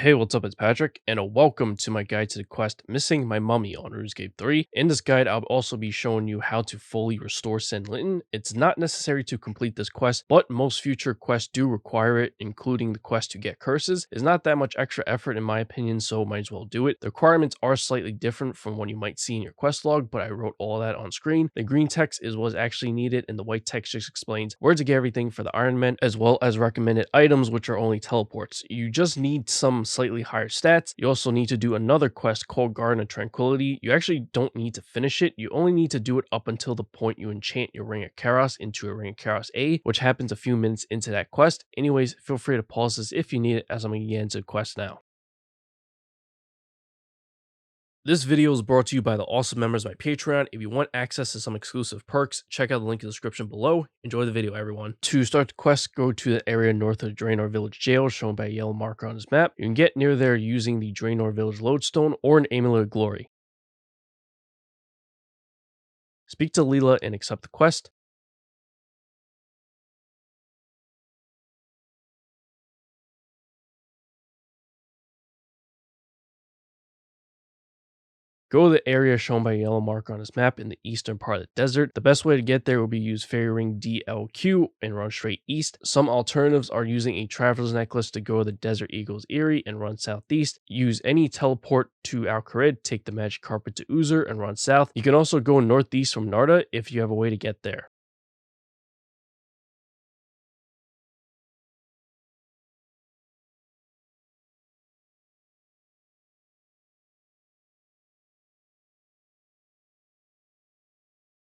Hey, what's up? It's Patrick, and a welcome to my guide to the quest Missing My Mummy on RuneScape 3. In this guide, I'll also be showing you how to fully restore Senliten. It's not necessary to complete this quest, but most future quests do require it, including the quest to get curses. It's not that much extra effort in my opinion, so might as well do it. The requirements are slightly different from what you might see in your quest log, but I wrote all that on screen. The green text is what's actually needed, and the white text just explains where to get everything for the Ironman, as well as recommended items, which are only teleports. You just need some slightly higher stats. You also need to do another quest called Garden of Tranquility. You actually don't need to finish it. You only need to do it up until the point you enchant your Ring of Chaos into a Ring of Chaos A, which happens a few minutes into that quest. Anyways, feel free to pause this if you need it, as I'm going to get into the quest now. This video is brought to you by the awesome members of my Patreon. If you want access to some exclusive perks, check out the link in the description below. Enjoy the video, everyone. To start the quest, go to the area north of Draenor Village Jail, shown by a yellow marker on this map. You can get near there using the Draenor Village Lodestone or an Amulet of Glory. Speak to Leela and accept the quest. Go to the area shown by a yellow marker on this map in the eastern part of the desert. The best way to get there would be use Fairy Ring DLQ and run straight east. Some alternatives are using a Traveler's Necklace to go to the Desert Eagle's Eyrie and run southeast. Use any teleport to Al-Kharid, take the Magic Carpet to Uzer and run south. You can also go northeast from Narda if you have a way to get there.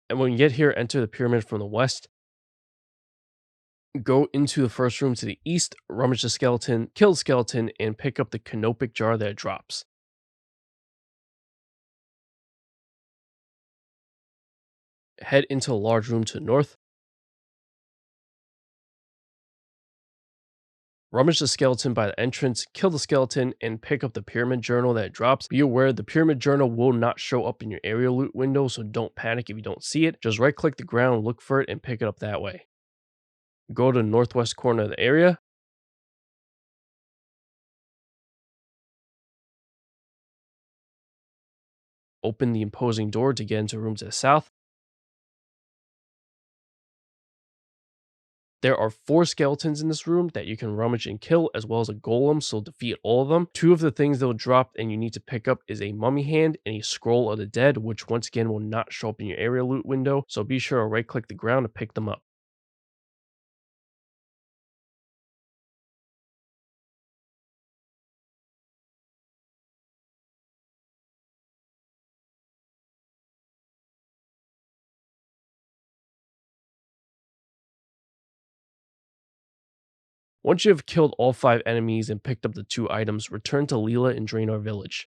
And when you get here, enter the pyramid from the west. Go into the first room to the east, rummage the skeleton, kill the skeleton, and pick up the canopic jar that it drops. Head into a large room to the north. Rummage the skeleton by the entrance, kill the skeleton, and pick up the pyramid journal that it drops. Be aware the pyramid journal will not show up in your area loot window, so don't panic if you don't see it. Just right click the ground, look for it, and pick it up that way. Go to the northwest corner of the area. Open the imposing door to get into rooms to the south. There are 4 skeletons in this room that you can rummage and kill, as well as a golem, so defeat all of them. 2 of the things they'll drop and you need to pick up is a mummy hand and a scroll of the dead, which once again will not show up in your area loot window, so be sure to right click the ground to pick them up. Once you have killed all 5 enemies and picked up the 2 items, return to Leela in Draenor Village.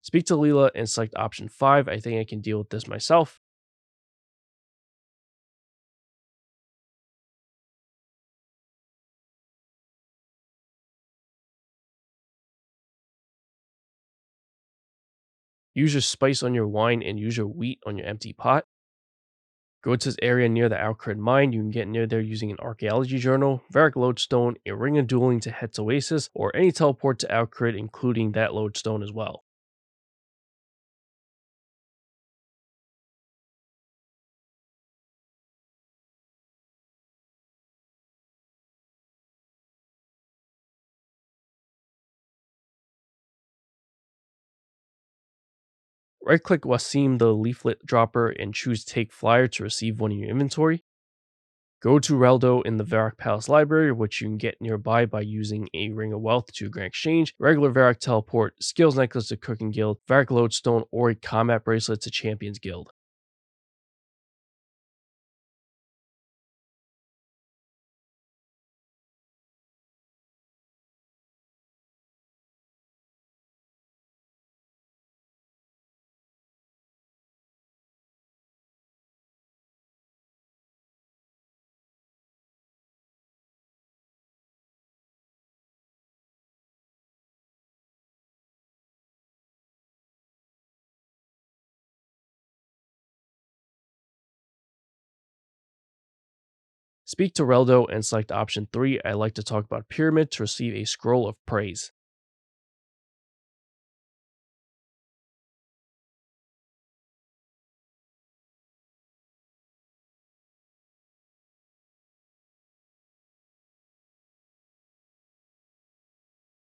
Speak to Leela and select option 5. I think I can deal with this myself. Use your spice on your wine and use your wheat on your empty pot. Go to this area near the Al-Kharid mine. You can get near there using an archaeology journal, Varric lodestone, a ring of dueling to Het's Oasis, or any teleport to Al-Kharid, including that lodestone as well. Right click Wasim the leaflet dropper and choose Take Flyer to receive one in your inventory. Go to Reldo in the Varric Palace Library, which you can get nearby by using a Ring of Wealth to grant exchange, regular Varric Teleport, Skills Necklace to Cooking Guild, Varric Lodestone, or a Combat Bracelet to Champions Guild. Speak to Reldo and select option 3. I like to talk about pyramid to receive a scroll of praise.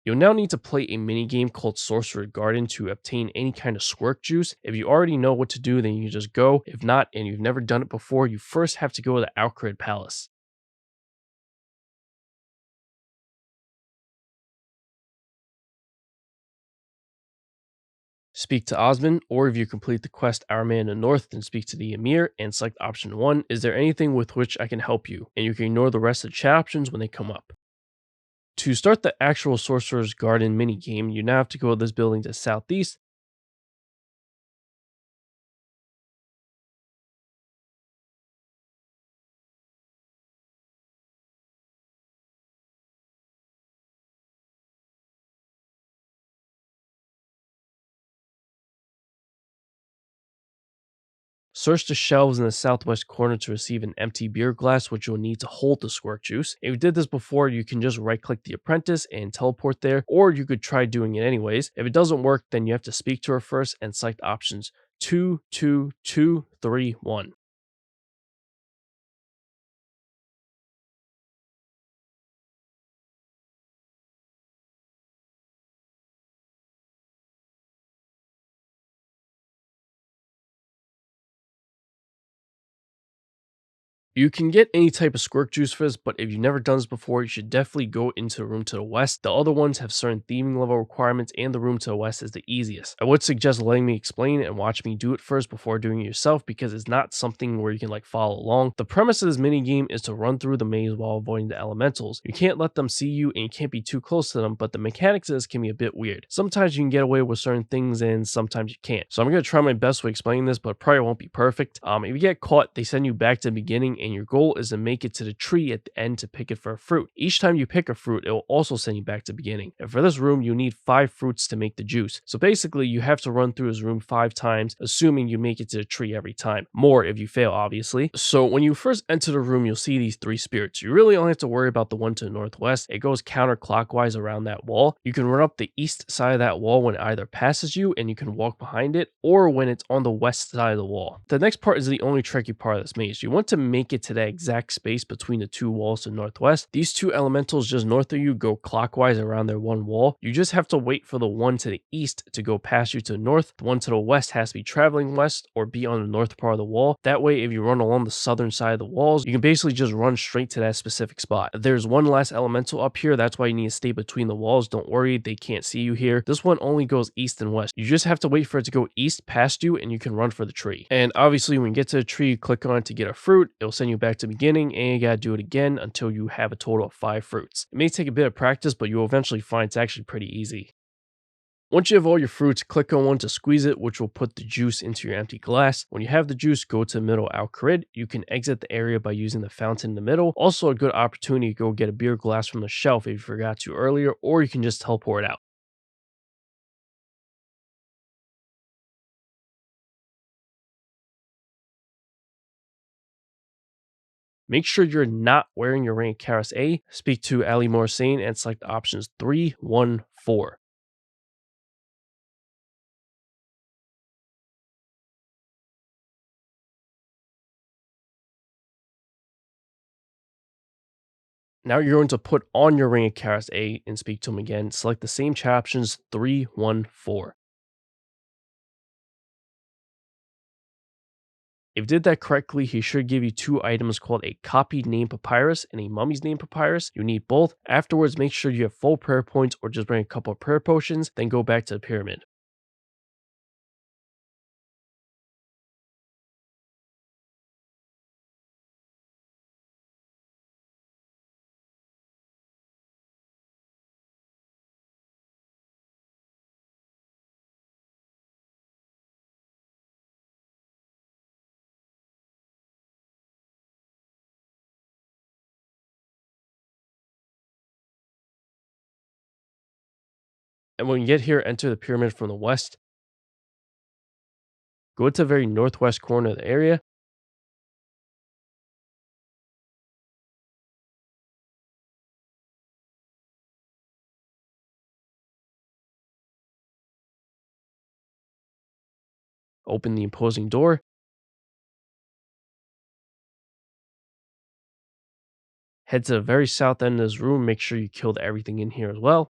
You'll now need to play a minigame called Sorcerer's Garden to obtain any kind of Sq'irk juice. If you already know what to do, then you just go. If not, and you've never done it before, you first have to go to the Alcrid Palace. Speak to Osmond, or if you complete the quest Ironman in the North, then speak to the Emir and select option 1. Is there anything with which I can help you? And you can ignore the rest of the chat options when they come up. To start the actual Sorcerer's Garden minigame, you now have to go to this building to southeast. Search the shelves in the southwest corner to receive an empty beer glass, which you'll need to hold the Sq'irk juice. If you did this before, you can just right click the apprentice and teleport there, or you could try doing it anyways. If it doesn't work, then you have to speak to her first and select options 2, 2, 2, 3, 1. You can get any type of Sq'irk juice for this, but if you've never done this before, you should definitely go into the room to the west. The other ones have certain theming level requirements, and the room to the west is the easiest. I would suggest letting me explain and watch me do it first before doing it yourself, because it's not something where you can like follow along. The premise of this mini game is to run through the maze while avoiding the elementals. You can't let them see you, and you can't be too close to them, but the mechanics of this can be a bit weird. Sometimes you can get away with certain things, and sometimes you can't. So I'm going to try my best with explaining this, but probably won't be perfect. If you get caught, they send you back to the beginning, and your goal is to make it to the tree at the end to pick it for a fruit. Each time you pick a fruit, it will also send you back to the beginning. And for this room, you need 5 fruits to make the juice. So basically, you have to run through this room 5 times, assuming you make it to the tree every time. More if you fail, obviously. So when you first enter the room, you'll see these 3 spirits. You really only have to worry about the one to the northwest. It goes counterclockwise around that wall. You can run up the east side of that wall when it either passes you and you can walk behind it, or when it's on the west side of the wall. The next part is the only tricky part of this maze. You want to make it to that exact space between the 2 walls to the northwest. These 2 elementals just north of you go clockwise around their one wall. You just have to wait for the one to the east to go past you to the north. The one to the west has to be traveling west or be on the north part of the wall. That way, if you run along the southern side of the walls, you can basically just run straight to that specific spot. There's one last elemental up here. That's why you need to stay between the walls. Don't worry, they can't see you here. This one only goes east and west. You just have to wait for it to go east past you, and you can run for the tree. And obviously, when you get to the tree, you click on it to get a fruit. It'll send you back to the beginning, and you gotta do it again until you have a total of 5 fruits. It may take a bit of practice, but you'll eventually find it's actually pretty easy. Once you have all your fruits, click on one to squeeze it, which will put the juice into your empty glass. When you have the juice, go to the middle Alcrid. You can exit the area by using the fountain in the middle. Also a good opportunity to go get a beer glass from the shelf if you forgot to earlier, or you can just teleport out. Make sure you're not wearing your rank Karas A. Speak to Ali Morsane and select options 3, 1, 4. Now you're going to put on your ring of Karas A and speak to him again. Select the same chat options 3, 1, 4. If you did that correctly, he should give you 2 items called a copied name papyrus and a mummy's name papyrus. You need both. Afterwards, make sure you have full prayer points or just bring a couple of prayer potions, then go back to the pyramid. And when you get here, enter the pyramid from the west. Go to the very northwest corner of the area. Open the imposing door. Head to the very south end of this room. Make sure you killed everything in here as well.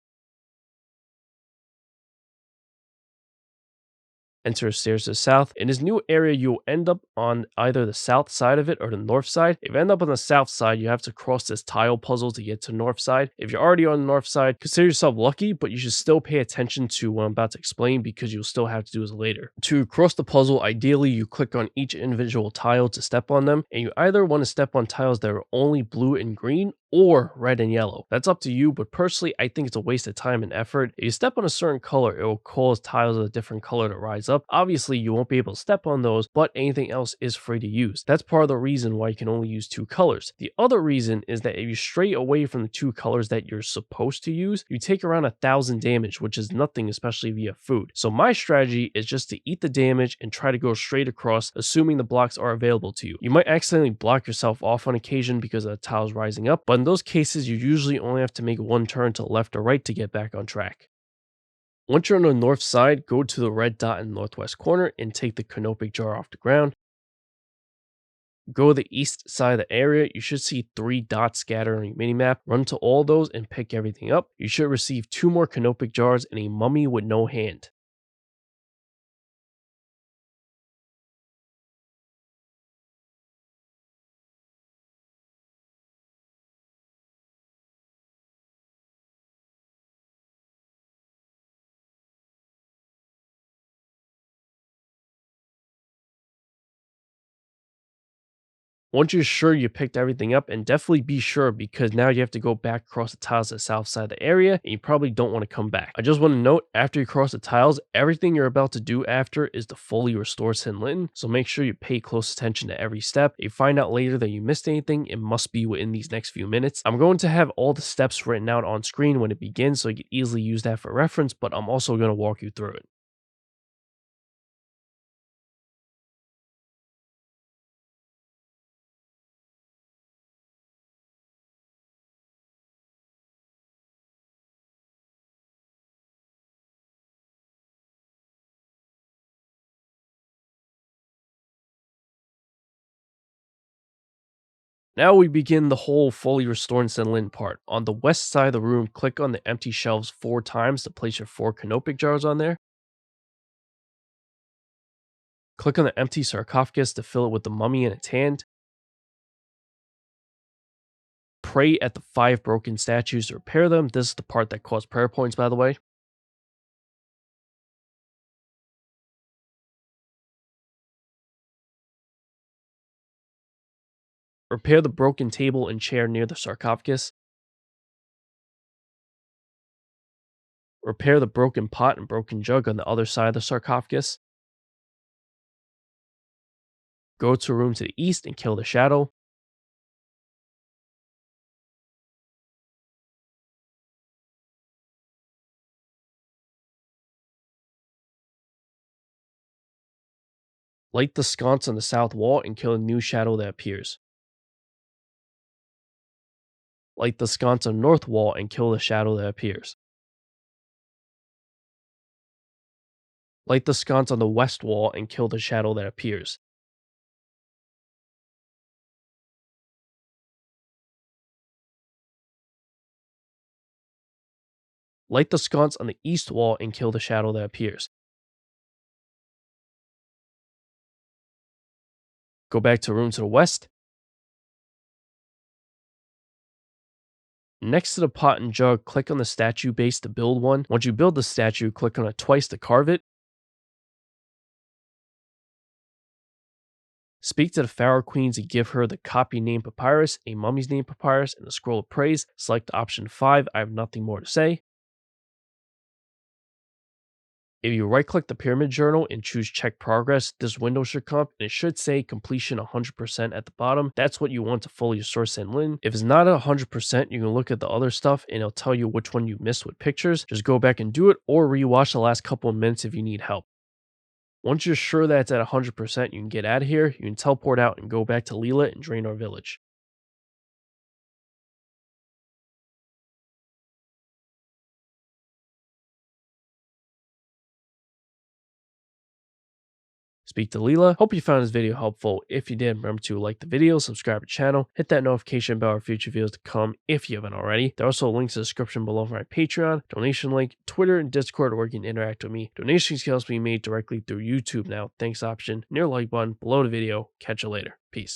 Enter stairs to the south. In this new area, you'll end up on either the south side of it or the north side. If you end up on the south side, you have to cross this tile puzzle to get to the north side. If you're already on the north side, consider yourself lucky, but you should still pay attention to what I'm about to explain because you'll still have to do this later. To cross the puzzle, ideally, you click on each individual tile to step on them, and you either want to step on tiles that are only blue and green or red and yellow. That's up to you, but personally, I think it's a waste of time and effort. If you step on a certain color, it will cause tiles of a different color to rise up. Obviously, you won't be able to step on those, but anything else is free to use. That's part of the reason why you can only use 2 colors. The other reason is that if you stray away from the 2 colors that you're supposed to use, you take around 1,000 damage, which is nothing, especially if you have food. So my strategy is just to eat the damage and try to go straight across, assuming the blocks are available to you. You might accidentally block yourself off on occasion because of the tiles rising up, but in those cases, you usually only have to make one turn to the left or right to get back on track. Once you're on the north side, go to the red dot in the northwest corner and take the canopic jar off the ground. Go to the east side of the area. You should see 3 dots scattered on your minimap. Run to all those and pick everything up. You should receive 2 more canopic jars and a mummy with no hand. Once you're sure you picked everything up, and definitely be sure because now you have to go back across the tiles to the south side of the area and you probably don't want to come back. I just want to note, after you cross the tiles, everything you're about to do after is to fully restore Senliten, so make sure you pay close attention to every step. If you find out later that you missed anything, it must be within these next few minutes. I'm going to have all the steps written out on screen when it begins so you can easily use that for reference, but I'm also going to walk you through it. Now we begin the whole fully restored Senlin part. On the west side of the room, click on the empty shelves 4 times to place your 4 canopic jars on there. Click on the empty sarcophagus to fill it with the mummy in its hand. Pray at the 5 broken statues to repair them. This is the part that costs prayer points, by the way. Repair the broken table and chair near the sarcophagus. Repair the broken pot and broken jug on the other side of the sarcophagus. Go to a room to the east and kill the shadow. Light the sconce on the south wall and kill a new shadow that appears. Light the sconce on the north wall and kill the shadow that appears. Light the sconce on the west wall and kill the shadow that appears. Light the sconce on the east wall and kill the shadow that appears. Go back to a room to the west. Next to the pot and jug, click on the statue base to build one. Once you build the statue, click on it twice to carve it. Speak to the Pharaoh Queens and give her the copy name papyrus, a mummy's name papyrus, and a scroll of praise. Select option 5. I have nothing more to say. If you right click the pyramid journal and choose check progress, this window should come up and it should say completion 100% at the bottom. That's what you want to fully restore Senlin. If it's not 100%, you can look at the other stuff and it'll tell you which one you missed with pictures. Just go back and do it or rewatch the last couple of minutes if you need help. Once you're sure that it's at 100%, you can get out of here, you can teleport out and go back to Leela and drain our village. Speak to Leela. Hope you found this video helpful. If you did, remember to like the video, subscribe to the channel, hit that notification bell for future videos to come if you haven't already. There are also links in the description below for my Patreon, donation link, Twitter, and Discord where you can interact with me. Donations can also be made directly through YouTube now. Thanks option near the like button below the video. Catch you later. Peace.